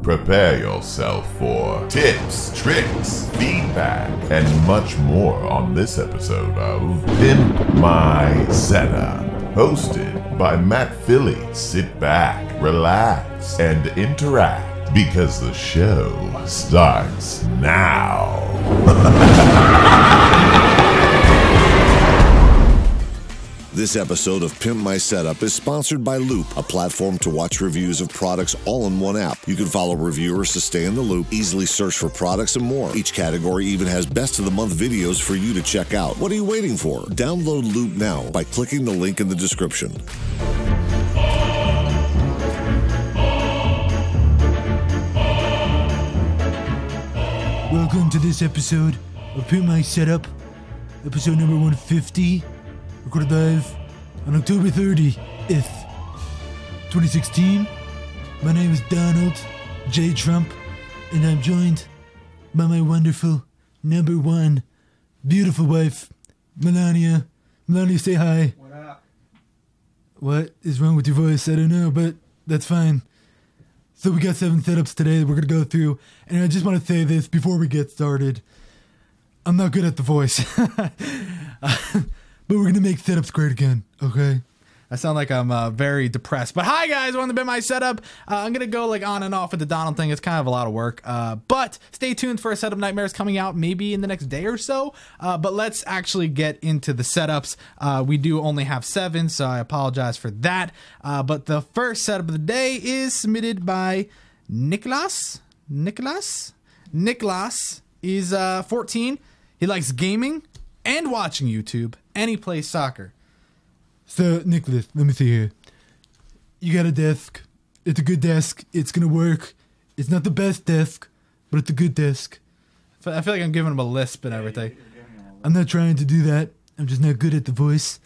Prepare yourself for tips, tricks, feedback, and much more on this episode of Pimp My Setup, hosted by Matt Philly. Sit back, relax, and interact because the show starts now. This episode of Pimp My Setup is sponsored by Loop, a platform to watch reviews of products all in one app. You can follow reviewers to stay in the loop, easily search for products and more. Each category even has best of the month videos for you to check out. What are you waiting for? Download Loop now by clicking the link in the description. Welcome to this episode of Pimp My Setup, episode number 150. Recorded live on October 30th, 2016. My name is Donald J. Trump, and I'm joined by my wonderful, number one, beautiful wife, Melania. Melania, say hi. What up? What is wrong with your voice? I don't know, but that's fine. So we got 7 setups today that we're going to go through, and I just want to say this before we get started. I'm not good at the voice. But we're going to make setups great again, okay? I sound like I'm very depressed. But hi, guys. Welcome to Pimp My Setup. I'm going to go like on and off with the Donald thing. It's kind of a lot of work. But stay tuned for a Setup Nightmares coming out maybe in the next day or so. But let's actually get into the setups. We do only have 7, so I apologize for that. But the first setup of the day is submitted by Niklas. Niklas is 14. He likes gaming and watching YouTube, and he plays soccer. So, Nicholas, let me see here. You got a desk. It's a good desk. It's going to work. It's not the best desk, but it's a good desk. I feel like I'm giving him a lisp and everything. I'm not trying to do that. I'm just not good at the voice.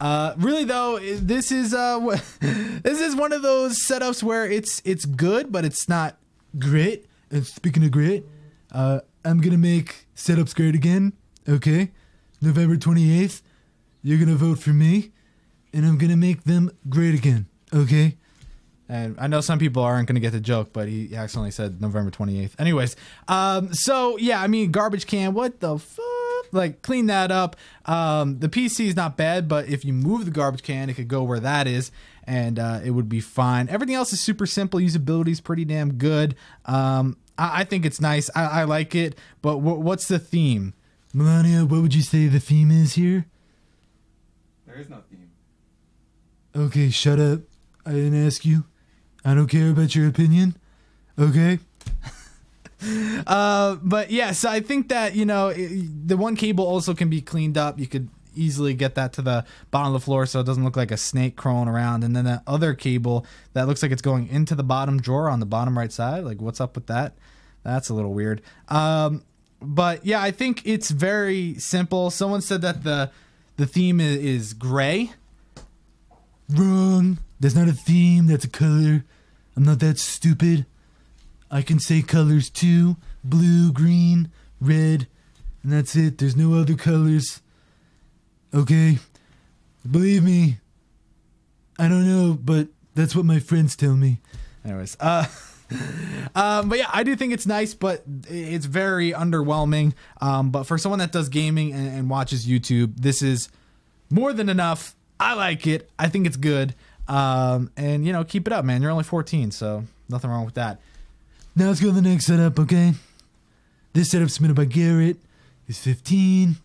Really though, this is one of those setups where it's good, but it's not Great. And speaking of great, I'm going to make setups great again, okay? November 28th, you're going to vote for me, and I'm going to make them great again, okay? And I know some people aren't going to get the joke, but he accidentally said November 28th. Anyways, so yeah, I mean, garbage can, what the fuck? Like, clean that up. The PC is not bad, but if you move the garbage can, it could go where that is, and it would be fine. Everything else is super simple. Usability is pretty damn good. I think it's nice. I like it, but what's the theme? Melania, what would you say the theme is here? There is no theme. Okay, shut up. I didn't ask you. I don't care about your opinion. Okay? But yeah, so I think that, you know, the one cable also can be cleaned up. You could easily get that to the bottom of the floor so it doesn't look like a snake crawling around. And then that other cable that looks like it's going into the bottom drawer on the bottom right side. Like, what's up with that? That's a little weird. But yeah, I think it's very simple. Someone said that the theme is gray. Wrong. That's not a theme. That's a color. I'm not that stupid. I can say colors too. Blue, green, red, and that's it. There's no other colors. Okay? Believe me, I don't know, but that's what my friends tell me. Anyways, but yeah, I do think it's nice, but it's very underwhelming. But for someone that does gaming and watches YouTube, this is more than enough. I like it. I think it's good. And you know, keep it up, man. You're only 14, so nothing wrong with that. Now let's go to the next setup, okay? This setup submitted by Garrett. He's 15,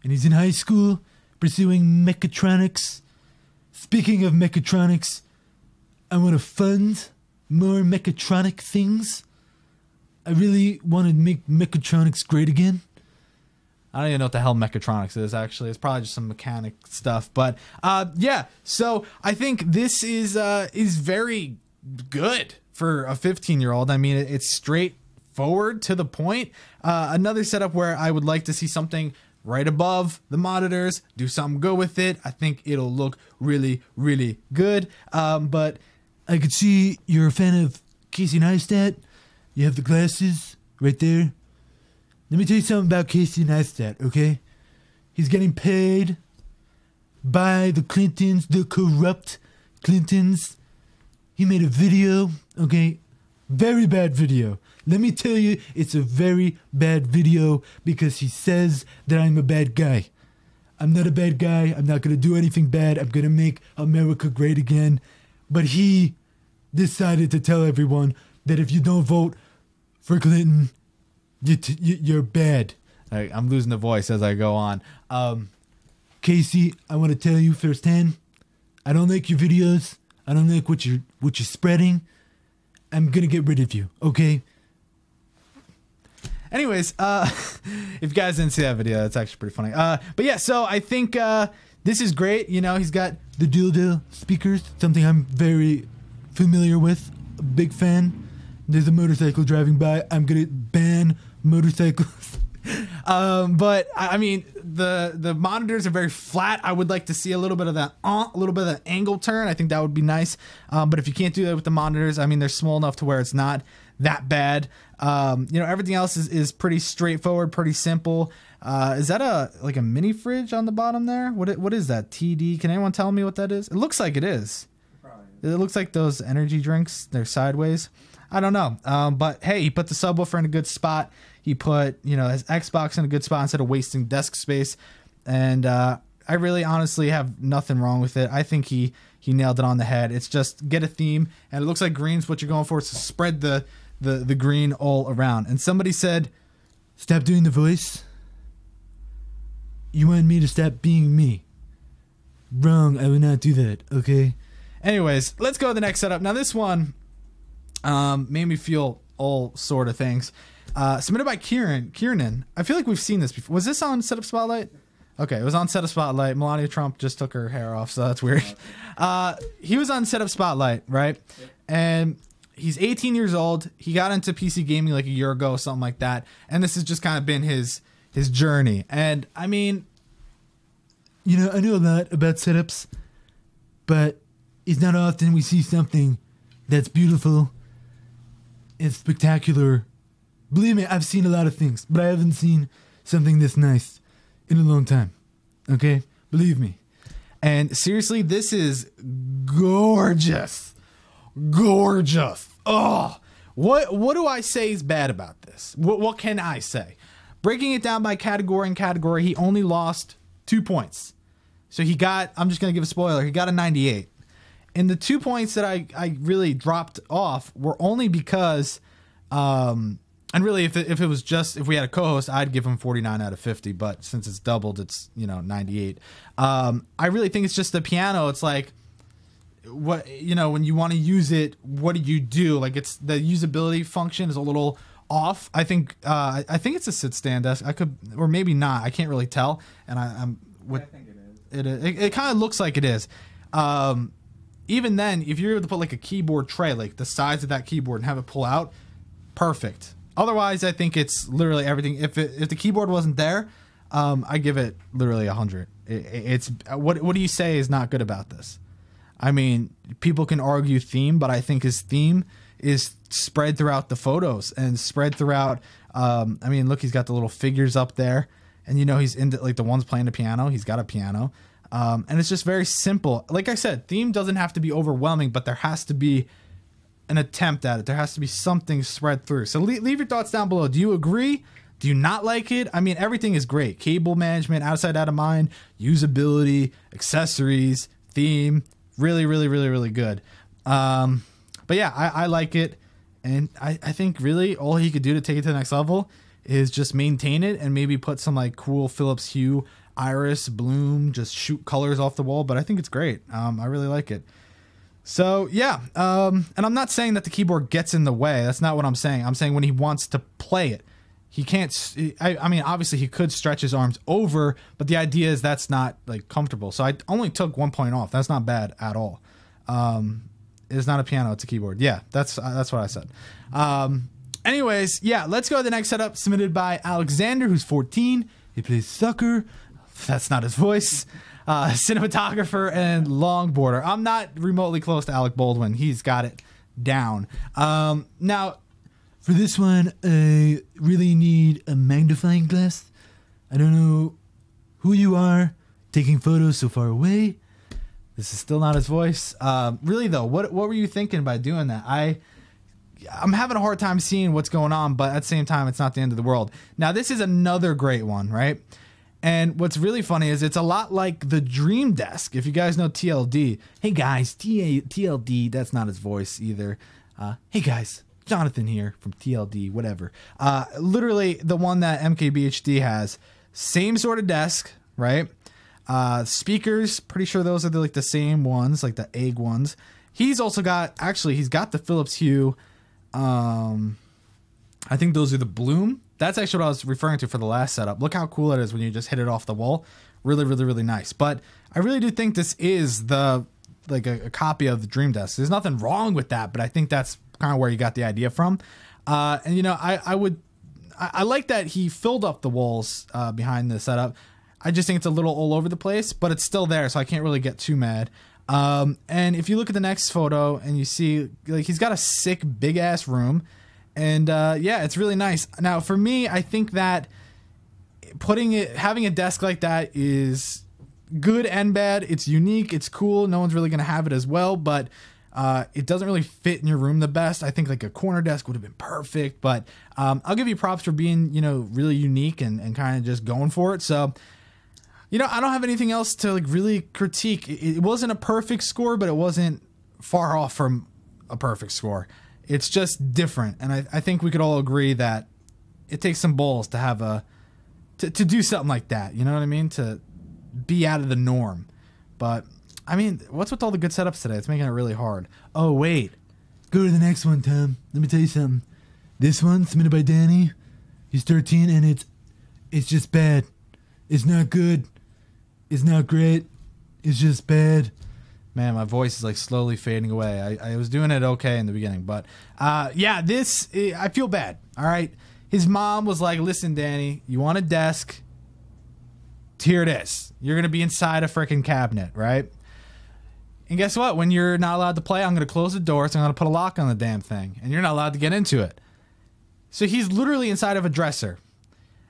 and he's in high school pursuing mechatronics. Speaking of mechatronics, I want to fund more mechatronic things. I really want to make mechatronics great again. I don't even know what the hell mechatronics is, actually. It's probably just some mechanic stuff. But yeah, so I think this is very good for a 15-year-old. I mean, it's straightforward, to the point. Another setup where I would like to see something right above the monitors, do something good with it. I think it'll look really, really good. But I could see you're a fan of Casey Neistat. You have the glasses right there. Let me tell you something about Casey Neistat, okay? He's getting paid by the Clintons, the corrupt Clintons. He made a video, okay, Very bad video. Let me tell you, it's a very bad video because he says that I'm a bad guy. I'm not a bad guy. I'm not going to do anything bad. I'm going to make America great again. But he decided to tell everyone that if you don't vote for Clinton, you're bad. I'm losing the voice as I go on. Casey, I want to tell you firsthand, I don't like your videos. I don't like what you're spreading. I'm going to get rid of you, okay? Anyways, if you guys didn't see that video, it's actually pretty funny. But yeah, so I think this is great. You know, he's got the dildo speakers, something I'm very familiar with. A big fan. There's a motorcycle driving by. I'm going to ban motorcycles. But I mean, the monitors are very flat. I would like to see a little bit of that, angle turn. I think that would be nice. But if you can't do that with the monitors, I mean, they're small enough to where it's not that bad. You know, everything else is pretty straightforward, pretty simple. Is that like a mini fridge on the bottom there? What is that? TD? Can anyone tell me what that is? It looks like it is. It looks like those energy drinks. They're sideways. I don't know. But hey, he put the subwoofer in a good spot. He put, you know, his Xbox in a good spot instead of wasting desk space. And I really honestly have nothing wrong with it. I think he nailed it on the head. It's just get a theme, and it looks like green's what you're going for. It's to spread the green all around. And somebody said, stop doing the voice. You want me to stop being me. Wrong, I would not do that, okay? Anyways, let's go to the next setup. Now this one made me feel all sort of things. Submitted by Kiernan. I feel like we've seen this before. Was this on Setup Spotlight? Okay, it was on Setup Spotlight. Melania Trump just took her hair off, so that's weird. He was on Setup Spotlight, right? And he's 18 years old. He got into PC gaming like a year ago, something like that. And this has just kind of been his journey. And I mean, you know, I know a lot about setups, but it's not often we see something that's beautiful and spectacular. Believe me, I've seen a lot of things, but I haven't seen something this nice in a long time. Okay? Believe me. And seriously, this is gorgeous. Gorgeous. Oh, what do I say is bad about this? What can I say? Breaking it down by category, he only lost 2 points. So he got, I'm just going to give a spoiler, he got a 98. And the 2 points that I really dropped off were only because, and really if it was just, if we had a co-host, I'd give him 49 out of 50. But since it's doubled, it's, you know, 98. I really think it's just the piano. It's like, what, you know, when you want to use it, what do you do? Like, it's the usability function is a little off. I think it's a sit stand desk. I could, or maybe not. I can't really tell. And I think it is. It kind of looks like it is. Even then, if you're able to put like a keyboard tray, like the size of that keyboard, and have it pull out, perfect. Otherwise, I think it's literally everything. If the keyboard wasn't there, I give it literally 100. It's what do you say is not good about this? I mean, people can argue theme, but I think his theme is spread throughout the photos and spread throughout. I mean, look, he's got the little figures up there, and you know he's into like the ones playing the piano. He's got a piano. And it's just very simple. Like I said, theme doesn't have to be overwhelming, but there has to be an attempt at it. There has to be something spread through. So leave your thoughts down below. Do you agree? Do you not like it? I mean, everything is great. Cable management, outside, out of mind, usability, accessories, theme, really, really, really, really good. But yeah, I like it. And I think really all he could do to take it to the next level is just maintain it and maybe put some like cool Philips Hue iris bloom, just shoot colors off the wall. But I think it's great. I really like it. So yeah, and I'm not saying that the keyboard gets in the way. That's not what I'm saying. I'm saying when he wants to play it, he can't. I mean, obviously he could stretch his arms over, but the idea is that's not like comfortable. So I only took 1 point off. That's not bad at all. It's not a piano, it's a keyboard. Yeah, that's what I said. Anyways, yeah, let's go to the next setup submitted by Alexander, who's 14. He plays soccer. That's not his voice. Cinematographer and longboarder. I'm not remotely close to Alec Baldwin. He's got it down. Now, for this one, I really need a magnifying glass. I don't know who you are taking photos so far away. This is still not his voice. Really though, what were you thinking by doing that? I'm having a hard time seeing what's going on, but at the same time, it's not the end of the world. Now, this is another great one, right? And what's really funny is it's a lot like the Dream Desk. If you guys know TLD, hey guys, TLD, that's not his voice either. Hey guys, Jonathan here from TLD, whatever. Literally the one that MKBHD has, same sort of desk, right? Speakers, pretty sure those are the same ones, like the egg ones. He's also got, actually, he's got the Philips Hue. I think those are the Bloom. That's actually what I was referring to for the last setup. Look how cool it is when you just hit it off the wall. Really, really, really nice. But I really do think this is the a copy of the Dream Desk. There's nothing wrong with that, but I think that's kind of where you got the idea from. And you know, I like that he filled up the walls behind the setup. I just think it's a little all over the place, but it's still there, so I can't really get too mad. And if you look at the next photo and you see, like, he's got a sick big ass room. And yeah, it's really nice. Now, for me, I think that having a desk like that is good and bad. It's unique. It's cool. No one's really going to have it as well, but it doesn't really fit in your room the best. I think like a corner desk would have been perfect, but I'll give you props for being, you know, really unique and kind of just going for it. So, you know, I don't have anything else to like really critique. It wasn't a perfect score, but it wasn't far off from a perfect score. It's just different, and I think we could all agree that it takes some balls to have to do something like that. You know what I mean? To be out of the norm. But I mean, what's with all the good setups today? It's making it really hard. Oh wait, Go to the next one, Tom. Let me tell you something. This one submitted by Dani. He's 13, and it's just bad. It's not good. It's not great. It's just bad. Man, my voice is like slowly fading away. I was doing it okay in the beginning, but yeah, I feel bad. All right. His mom was like, listen, Dani, you want a desk? Here it is. You're going to be inside a freaking cabinet, right? And guess what? When you're not allowed to play, I'm going to close the door, so I'm going to put a lock on the damn thing, and you're not allowed to get into it. So he's literally inside of a dresser.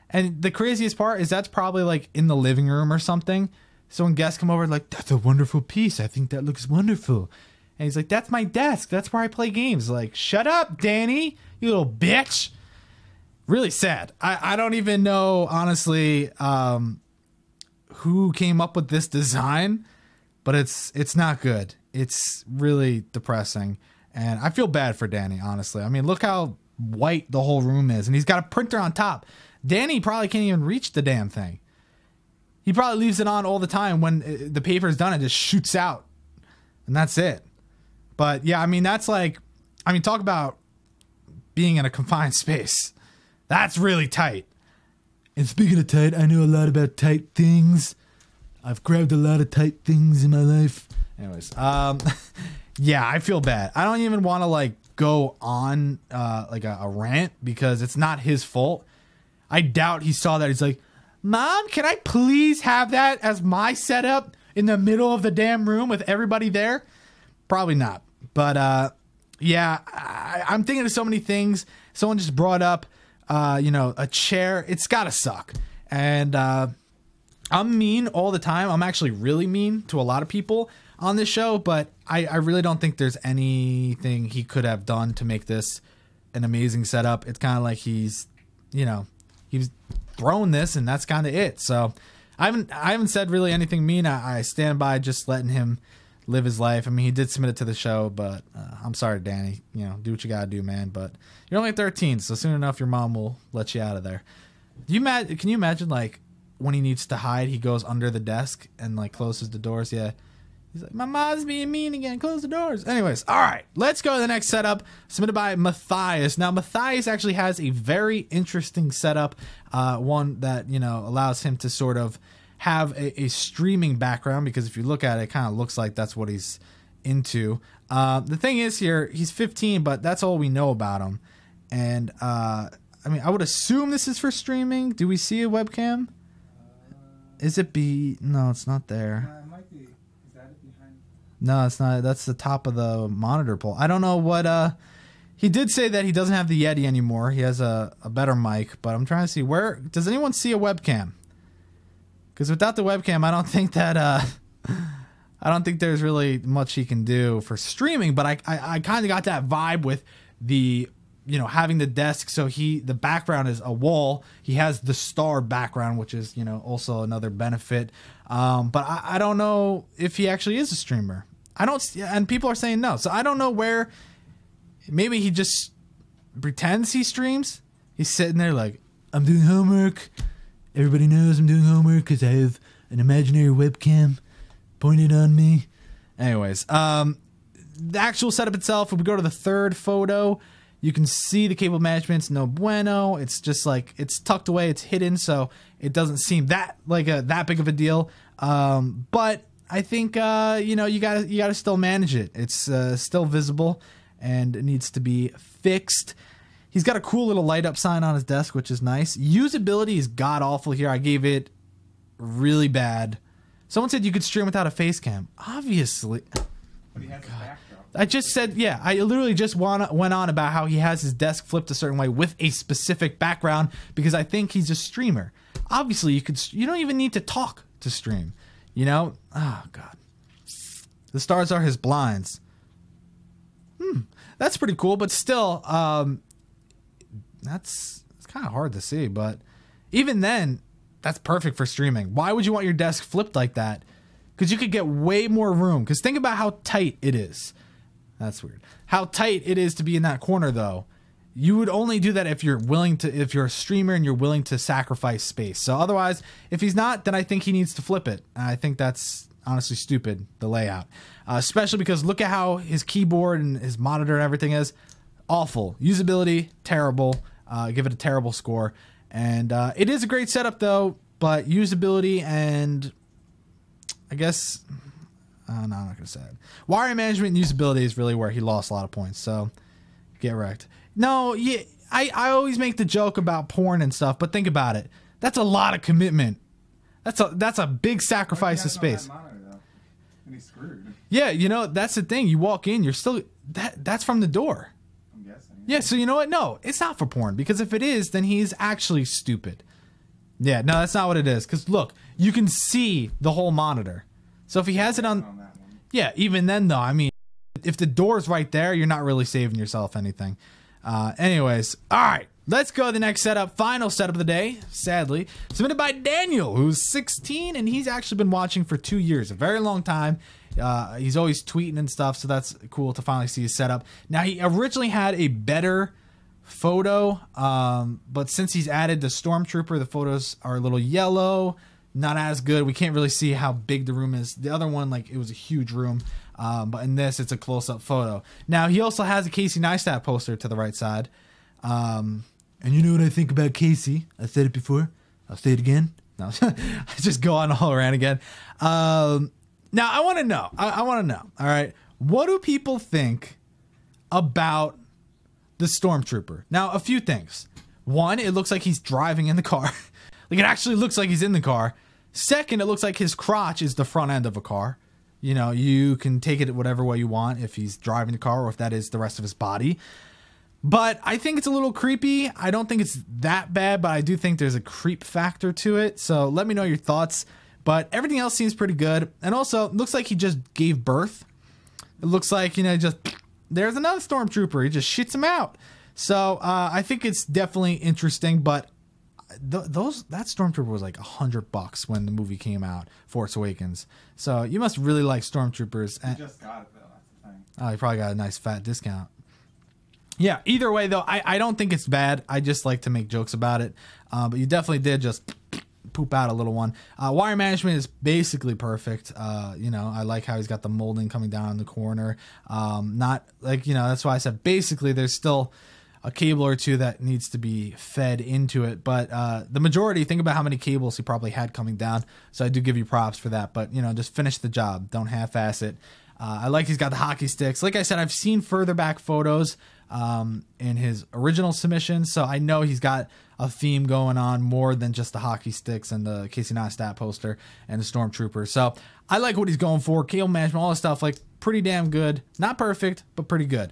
And the craziest part is that's probably like in the living room or something. So when guests come over, like, that's a wonderful piece. I think that looks wonderful. And he's like, that's my desk. That's where I play games. Like, shut up, Dani, you little bitch. Really sad. I don't even know, honestly, who came up with this design, but it's not good. It's really depressing. And I feel bad for Dani, honestly. I mean, look how white the whole room is. And he's got a printer on top. Dani probably can't even reach the damn thing. He probably leaves it on all the time. When the paper's done, it just shoots out. And that's it. But yeah, I mean, that's like, I mean, talk about being in a confined space. That's really tight. And speaking of tight, I know a lot about tight things. I've grabbed a lot of tight things in my life. Anyways, yeah, I feel bad. I don't even want to like go on like a rant because it's not his fault. I doubt he saw that. He's like, Mom, can I please have that as my setup in the middle of the damn room with everybody there? Probably not. But yeah, I'm thinking of so many things. Someone just brought up, you know, a chair. It's gotta suck. And I'm mean all the time. I'm actually really mean to a lot of people on this show, but I really don't think there's anything he could have done to make this an amazing setup. It's kind of like he's, you know, he's thrown this and that's kind of it. So I haven't said really anything mean. I stand by just letting him live his life. I mean, he did submit it to the show, but I'm sorry, Dani. You know, do what you gotta do, man. But you're only 13, so soon enough your mom will let you out of there. Can you imagine like when he needs to hide, he goes under the desk and like closes the doors? Yeah. He's like, my mom's being mean again. Close the doors. Anyways, all right. Let's go to the next setup submitted by Mathias. Now, Mathias actually has a very interesting setup, one that, you know, allows him to sort of have a streaming background, because if you look at it, it kind of looks like that's what he's into. The thing is here, he's 15, but that's all we know about him. And, I mean, I would assume this is for streaming. Do we see a webcam? Is it No, it's not there. It might be. Is that it behind? No, it's not. That's the top of the monitor pole. I don't know what. He did say that he doesn't have the Yeti anymore. He has a better mic, but I'm trying to see where. Does anyone see a webcam? Because without the webcam, I don't think that. I don't think there's really much he can do for streaming. But I kind of got that vibe with the, having the desk. So the background is a wall. He has the star background, which is, also another benefit. But I don't know if he actually is a streamer. And people are saying no. So I don't know where, maybe he just pretends he streams. He's sitting there like, I'm doing homework. Everybody knows I'm doing homework because I have an imaginary webcam pointed on me. Anyways, the actual setup itself, if we go to the third photo, you can see the cable management's no bueno. It's just like, it's tucked away, it's hidden, so it doesn't seem that big of a deal. But I think you gotta still manage it. It's still visible and it needs to be fixed. He's got a cool little light up sign on his desk, which is nice. Usability is god awful here. I gave it really bad. Someone said you could stream without a face cam. Obviously. But he has his back though. I just said, yeah, I literally just went on about how he has his desk flipped a certain way with a specific background because I think he's a streamer. Obviously, you don't even need to talk to stream, Oh, God. The stars are his blinds. That's pretty cool, but still, it's kind of hard to see, but even then, that's perfect for streaming. Why would you want your desk flipped like that? Because you could get way more room. Because think about how tight it is. That's weird. How tight it is to be in that corner, though. You would only do that if you're a streamer and you're willing to sacrifice space. So otherwise, if he's not, then I think he needs to flip it. And I think that's honestly stupid, the layout. Especially because look at how his keyboard and his monitor and everything is. Awful. Usability, terrible. Give it a terrible score. And it is a great setup, though, but usability and I guess... no, I'm not going to say it. Wiring management and usability is really where he lost a lot of points, so get wrecked. No, yeah, I always make the joke about porn and stuff, but think about it. That's a lot of commitment. That's a big sacrifice of space. Monitor, though? And he's screwed. Yeah, that's the thing. You walk in, you're still... That's from the door. I'm guessing. Yeah, so you know what? No, it's not for porn. Because if it is, then he's actually stupid. Yeah, no, that's not what it is. Because look, you can see the whole monitor. So if he has it on... that one. Yeah, even then, though, I mean, if the door's right there, you're not really saving yourself anything. Anyways, all right. Let's go to the next setup. Final setup of the day, sadly. Submitted by Daniel, who's 16, and he's actually been watching for 2 years. A very long time. He's always tweeting and stuff, so that's cool to finally see his setup. Now, he originally had a better photo, but since he's added the Stormtrooper, the photos are a little yellow, not as good. We can't really see how big the room is. The other one, like, it was a huge room, but in this, it's a close-up photo. Now, he also has a Casey Neistat poster to the right side. And you know what I think about Casey? I said it before. I'll say it again. No, I just go on all around again. Now, I want to know. I want to know. All right. What do people think about the Stormtrooper? Now, a few things. One, it looks like he's driving in the car. Like, it actually looks like he's in the car. Second, it looks like his crotch is the front end of a car. You know, you can take it whatever way you want if he's driving the car or if that is the rest of his body. But I think it's a little creepy. I don't think it's that bad, but I do think there's a creep factor to it. So let me know your thoughts. But everything else seems pretty good. And also, it looks like he just gave birth. It looks like, you know, just there's another Stormtrooper. He just shits him out. So I think it's definitely interesting. But that Stormtrooper was like $100 when the movie came out, Force Awakens. So you must really like Stormtroopers. He just got it, though. That's the thing. Oh, he probably got a nice fat discount. Yeah, either way, though, I don't think it's bad. I just like to make jokes about it. But you definitely did just poop out a little one. Wire management is basically perfect. You know, I like how he's got the molding coming down in the corner. Not like, you know, that's why I said basically there's still a cable or two that needs to be fed into it. But the majority, think about how many cables he probably had coming down. So I do give you props for that. But, you know, just finish the job. Don't half-ass it. I like he's got the hockey sticks. Like I said, I've seen further back photos in his original submission, so I know he's got a theme going on more than just the hockey sticks and the Casey Neistat poster and the Stormtrooper. So I like what he's going for. Cable management, all this stuff, like pretty damn good. Not perfect, but pretty good.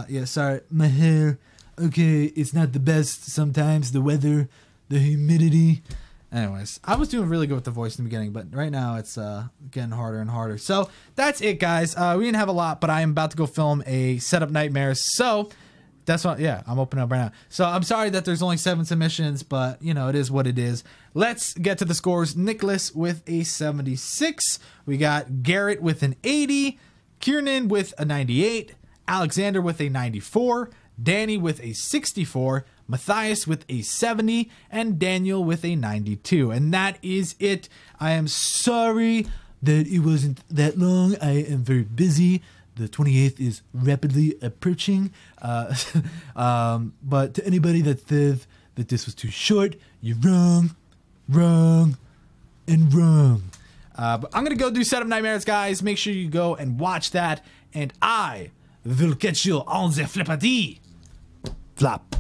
Yeah, sorry, my hair. Okay, it's not the best sometimes. The weather, the humidity. Anyways, I was doing really good with the voice in the beginning, but right now it's getting harder and harder. So that's it, guys. We didn't have a lot, but I am about to go film a Setup Nightmares. So That's what, yeah, I'm opening up right now. So I'm sorry that there's only 7 submissions, but, you know, it is what it is. Let's get to the scores. Niklas with a 76. We got Garrett with an 80. Kiernan with a 98. Alexander with a 94. Dani with a 64. Mathias with a 70. And Daniel with a 92. And that is it. I am sorry that it wasn't that long. I am very busy. The 28th is rapidly approaching. But to anybody that says that this was too short, you're wrong, and wrong. But I'm going to go do Setup Nightmares, guys. Make sure you go and watch that. And I will catch you on the flippity flop.